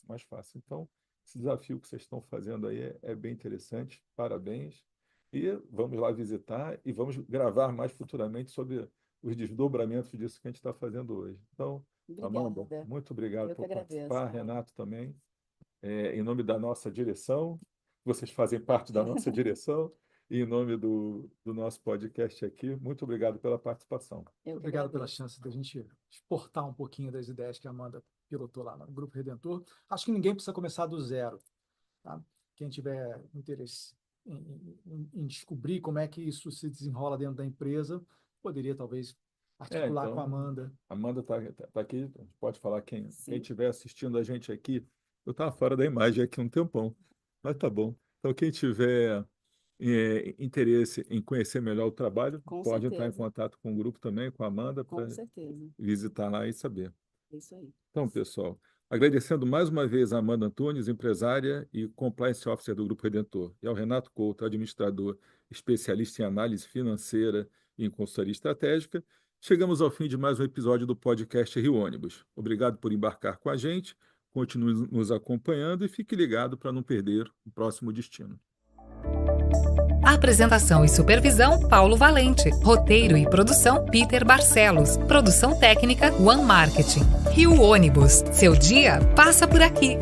mais fácil. Então, esse desafio que vocês estão fazendo aí é bem interessante. Parabéns. E vamos lá visitar e vamos gravar mais futuramente sobre os desdobramentos disso que a gente está fazendo hoje. Então, Amanda, muito obrigado por participar. Renato também. Em nome da nossa direção, vocês fazem parte da nossa direção, e em nome do nosso podcast aqui, muito obrigado pela participação. Obrigado pela chance de a gente exportar um pouquinho das ideias que a Amanda pilotou lá no Grupo Redentor. Acho que ninguém precisa começar do zero. Tá? Quem tiver interesse em descobrir como é que isso se desenrola dentro da empresa, poderia talvez articular então, com a Amanda. A Amanda está aqui, pode falar quem estiver assistindo a gente aqui. Eu estava fora da imagem aqui um tempão, mas tá bom. Então, quem tiver interesse em conhecer melhor o trabalho, pode entrar em contato com o grupo também, com a Amanda, para visitar lá e saber. Isso aí. Então, pessoal, agradecendo mais uma vez a Amanda Antunes, empresária e compliance officer do Grupo Redentor, e ao Renato Couto, administrador, especialista em análise financeira e em consultoria estratégica, chegamos ao fim de mais um episódio do podcast Rio Ônibus. Obrigado por embarcar com a gente, continue nos acompanhando e fique ligado para não perder o próximo destino. Apresentação e supervisão, Paulo Valente. Roteiro e produção, Peter Barcelos. Produção técnica, One Marketing. Rio Ônibus. Seu dia passa por aqui.